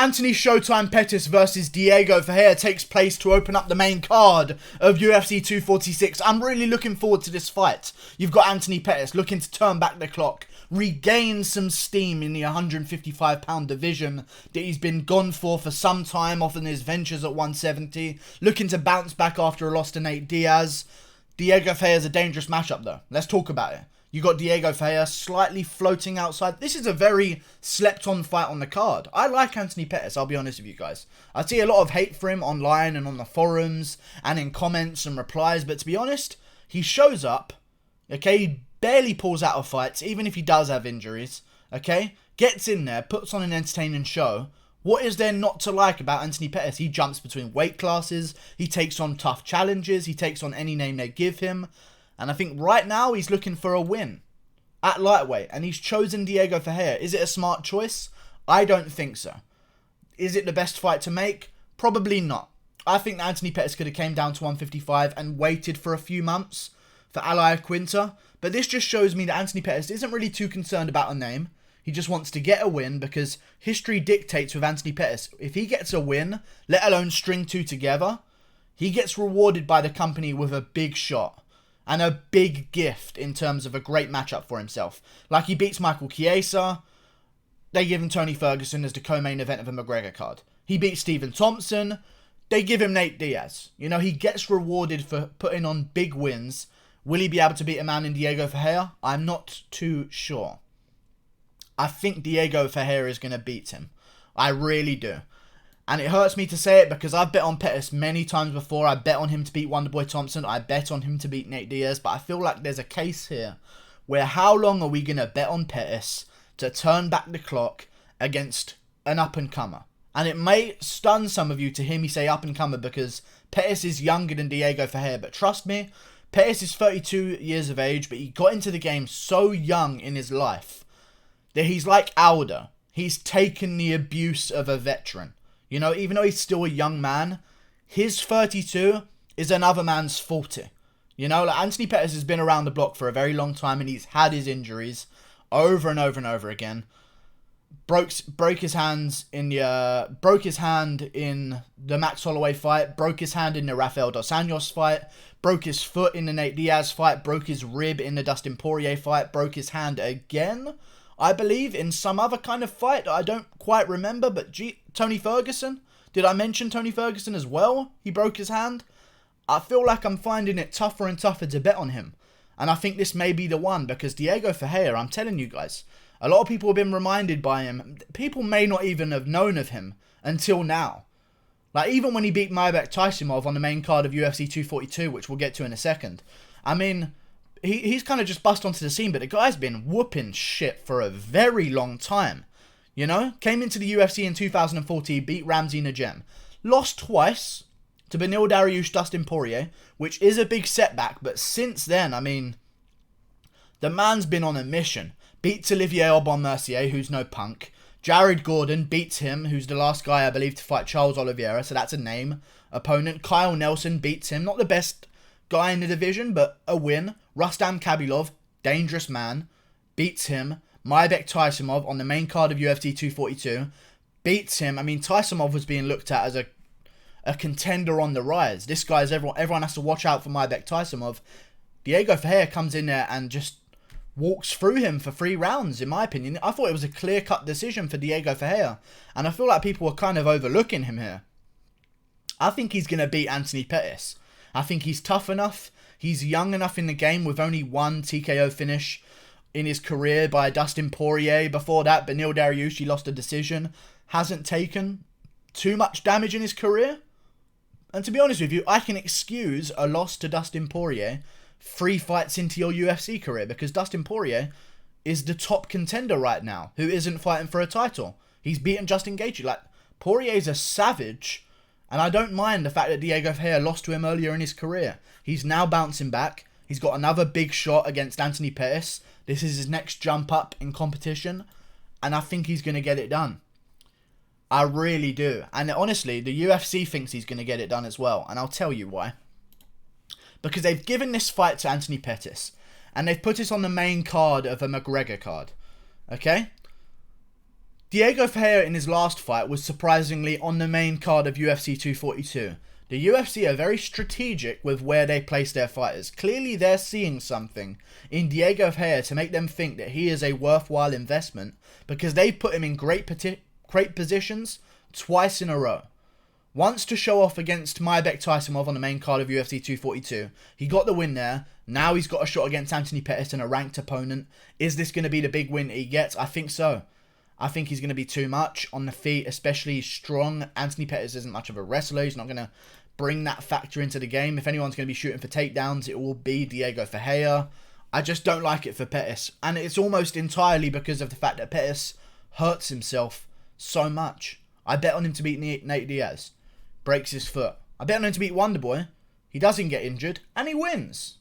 Anthony Showtime Pettis versus Diego Ferreira takes place to open up the main card of UFC 246. I'm really looking forward to this fight. You've got Anthony Pettis looking to turn back the clock, regain some steam in the 155-pound division that he's been gone for some time off in his ventures at 170, looking to bounce back after a loss to Nate Diaz. Diego Ferreira's a dangerous matchup though. Let's talk about it. You got Diego Ferreira slightly floating outside. This is a very slept-on fight on the card. I like Anthony Pettis, I'll be honest with you guys. I see a lot of hate for him online and on the forums and in comments and replies, but to be honest, he shows up, okay? He barely pulls out of fights, even if he does have injuries, okay? Gets in there, puts on an entertaining show. What is there not to like about Anthony Pettis? He jumps between weight classes, he takes on tough challenges, he takes on any name they give him. And I think right now he's looking for a win at lightweight. And he's chosen Diego Ferreira. Is it a smart choice? I don't think so. Is it the best fight to make? Probably not. I think that Anthony Pettis could have came down to 155 and waited for a few months for Al Iaquinta. But this just shows me that Anthony Pettis isn't really too concerned about a name. He just wants to get a win because history dictates with Anthony Pettis. If he gets a win, let alone string two together, he gets rewarded by the company with a big shot. And a big gift in terms of a great matchup for himself. Like he beats Michael Chiesa. They give him Tony Ferguson as the co-main event of a McGregor card. He beats Stephen Thompson. They give him Nate Diaz. You know, he gets rewarded for putting on big wins. Will he be able to beat a man in Diego Ferreira? I'm not too sure. I think Diego Ferreira is going to beat him. I really do. And it hurts me to say it because I've bet on Pettis many times before. I bet on him to beat Wonderboy Thompson. I bet on him to beat Nate Diaz. But I feel like there's a case here where how long are we going to bet on Pettis to turn back the clock against an up-and-comer? And it may stun some of you to hear me say up-and-comer because Pettis is younger than Diego Ferreira. But trust me, Pettis is 32 years of age, but he got into the game so young in his life that he's like Alder. He's taken the abuse of a veteran. You know, even though he's still a young man, his 32 is another man's 40. You know, like Anthony Pettis has been around the block for a very long time and he's had his injuries over and over and over again. Broke his hand in the Max Holloway fight, broke his hand in the Rafael Dos Anjos fight, broke his foot in the Nate Diaz fight, broke his rib in the Dustin Poirier fight, broke his hand again, I believe, in some other kind of fight that I don't quite remember, but Tony Ferguson? Did I mention Tony Ferguson as well? He broke his hand. I feel like I'm finding it tougher and tougher to bet on him. And I think this may be the one, because Diego Ferreira, I'm telling you guys, a lot of people have been reminded by him. People may not even have known of him until now. Like, even when he beat Mybek Taisimov on the main card of UFC 242, which we'll get to in a second. I mean, he's kind of just bust onto the scene, but the guy's been whooping shit for a very long time. You know? Came into the UFC in 2014, beat Ramsey Najem. Lost twice to Beneil Dariush, Dustin Poirier, which is a big setback, but since then, I mean, the man's been on a mission. Beats Olivier Aubin-Mercier, who's no punk. Jared Gordon beats him, who's the last guy, I believe, to fight Charles Oliveira, so that's a name opponent. Kyle Nelson beats him, not the best guy in the division, but a win. Rustam Khabilov, dangerous man, beats him. Mybek Taisimov on the main card of UFC 242, beats him. I mean, Taisimov was being looked at as a contender on the rise. This guy's, everyone has to watch out for Mybek Taisimov. Diego Ferreira comes in there and just walks through him for 3 rounds, in my opinion. I thought it was a clear-cut decision for Diego Ferreira, and I feel like people are kind of overlooking him here. I think he's going to beat Anthony Pettis. I think he's tough enough. He's young enough in the game with only one TKO finish in his career by Dustin Poirier. Before that, Beneil Dariush, he lost a decision. Hasn't taken too much damage in his career. And to be honest with you, I can excuse a loss to Dustin Poirier 3 fights into your UFC career, because Dustin Poirier is the top contender right now who isn't fighting for a title. He's beaten Justin Gaethje. Like, Poirier's a savage, and I don't mind the fact that Diego Ferreira lost to him earlier in his career. He's now bouncing back. He's got another big shot against Anthony Pettis. This is his next jump up in competition, and I think he's going to get it done. I really do. And honestly, the UFC thinks he's going to get it done as well, and I'll tell you why. Because they've given this fight to Anthony Pettis, and they've put it on the main card of a McGregor card. Okay? Diego Ferreira in his last fight was surprisingly on the main card of UFC 242. The UFC are very strategic with where they place their fighters. Clearly they're seeing something in Diego Ferreira to make them think that he is a worthwhile investment, because they put him in great positions twice in a row. Once to show off against Mairbek Taisumov on the main card of UFC 242. He got the win there. Now he's got a shot against Anthony Pettis and a ranked opponent. Is this going to be the big win he gets? I think so. I think he's going to be too much on the feet, especially strong. Anthony Pettis isn't much of a wrestler. He's not going to bring that factor into the game. If anyone's going to be shooting for takedowns, it will be Diego Ferreira. I just don't like it for Pettis. And it's almost entirely because of the fact that Pettis hurts himself so much. I bet on him to beat Nate Diaz. Breaks his foot. I bet on him to beat Wonderboy. He doesn't get injured. And he wins.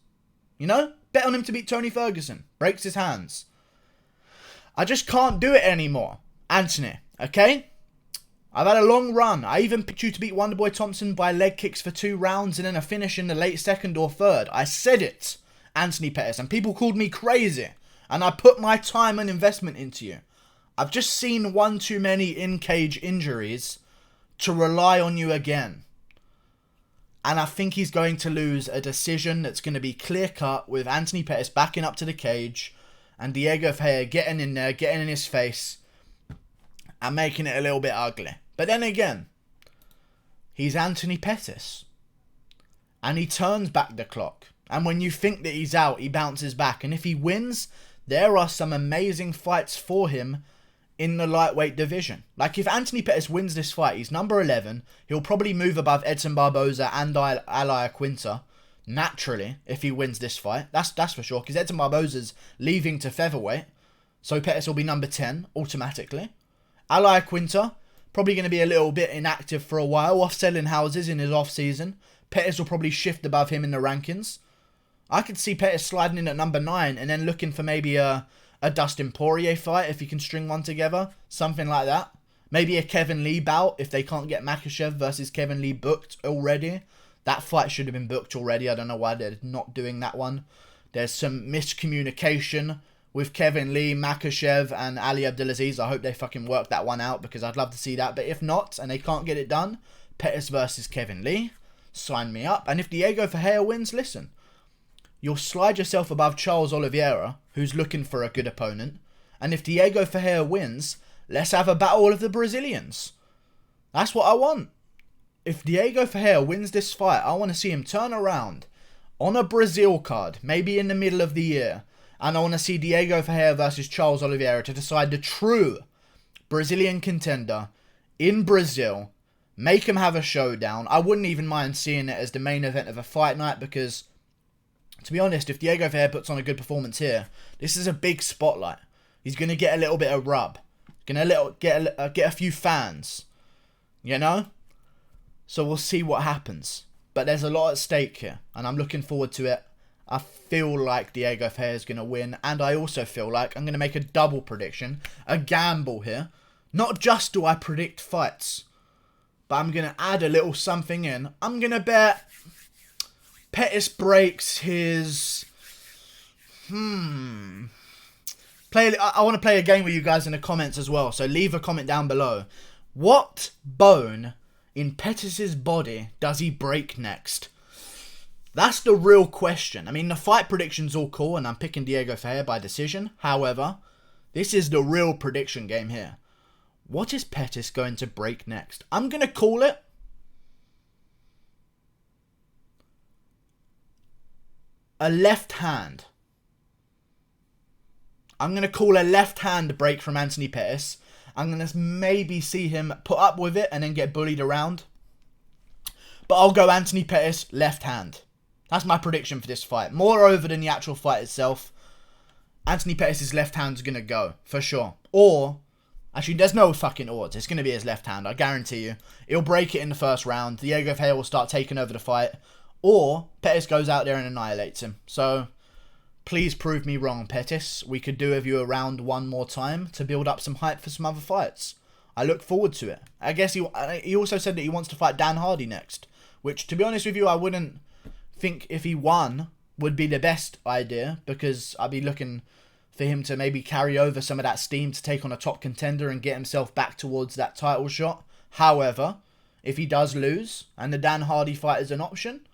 You know? Bet on him to beat Tony Ferguson. Breaks his hands. I just can't do it anymore. Anthony. Okay? I've had a long run. I even picked you to beat Wonderboy Thompson by leg kicks for 2 rounds and then a finish in the late second or third. I said it. Anthony Pettis. And people called me crazy. And I put my time and investment into you. I've just seen one too many in-cage injuries to rely on you again. And I think he's going to lose a decision that's going to be clear-cut with Anthony Pettis backing up to the cage and Diego Ferreira getting in there, getting in his face and making it a little bit ugly. But then again, he's Anthony Pettis. And he turns back the clock. And when you think that he's out, he bounces back. And if he wins, there are some amazing fights for him in the lightweight division. Like, if Anthony Pettis wins this fight, he's number 11. He'll probably move above Edson Barboza and Ali Aquinta, naturally, if he wins this fight. That's for sure, because Edson Barboza's leaving to featherweight, so Pettis will be number 10, automatically. Ali Aquinta, probably going to be a little bit inactive for a while, off selling houses in his off-season. Pettis will probably shift above him in the rankings. I could see Pettis sliding in at number 9, and then looking for maybe a Dustin Poirier fight, if he can string one together. Something like that. Maybe a Kevin Lee bout, if they can't get Makhachev versus Kevin Lee booked already. That fight should have been booked already. I don't know why they're not doing that one. There's some miscommunication with Kevin Lee, Makhachev, and Ali Abdelaziz. I hope they fucking work that one out, because I'd love to see that. But if not, and they can't get it done, Pettis versus Kevin Lee. Sign me up. And if Diego Ferreira wins, listen. You'll slide yourself above Charles Oliveira, who's looking for a good opponent. And if Diego Ferreira wins, let's have a battle of the Brazilians. That's what I want. If Diego Ferreira wins this fight, I want to see him turn around on a Brazil card, maybe in the middle of the year. And I want to see Diego Ferreira versus Charles Oliveira to decide the true Brazilian contender in Brazil. Make him have a showdown. I wouldn't even mind seeing it as the main event of a fight night, because, to be honest, if Diego Ferreira puts on a good performance here, this is a big spotlight. He's going to get a little bit of rub. Going to get a few fans. You know? So we'll see what happens. But there's a lot at stake here, and I'm looking forward to it. I feel like Diego Ferreira is going to win, and I also feel like I'm going to make a double prediction, a gamble here. Not just do I predict fights, but I'm going to add a little something in. I'm going to bet Pettis breaks his... I want to play a game with you guys in the comments as well, so leave a comment down below. What bone in Pettis' body does he break next? That's the real question. I mean, the fight prediction's all cool, and I'm picking Diego Ferreira by decision. However, this is the real prediction game here. What is Pettis going to break next? I'm going to call it a left hand. I'm going to call a left hand break from Anthony Pettis. I'm going to maybe see him put up with it and then get bullied around. But I'll go Anthony Pettis, left hand. That's my prediction for this fight. Moreover than the actual fight itself, Anthony Pettis' left hand's going to go, for sure. Or, actually, there's no fucking odds. It's going to be his left hand, I guarantee you. He'll break it in the first round. Diego Ferreira will start taking over the fight. Or, Pettis goes out there and annihilates him. So, please prove me wrong, Pettis. We could do with you a round one more time to build up some hype for some other fights. I look forward to it. I guess he also said that he wants to fight Dan Hardy next. Which, to be honest with you, I wouldn't think if he won would be the best idea, because I'd be looking for him to maybe carry over some of that steam to take on a top contender and get himself back towards that title shot. However, if he does lose and the Dan Hardy fight is an option,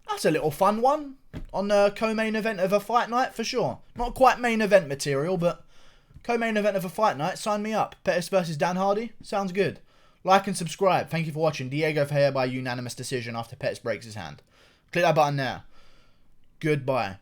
that's a little fun one on the co-main event of a fight night for sure. Not quite main event material, but co-main event of a fight night. Sign me up. Pettis versus Dan Hardy. Sounds good. Like and subscribe. Thank you for watching. Diego Ferreira by unanimous decision after Pettis breaks his hand. Click that button now. Goodbye.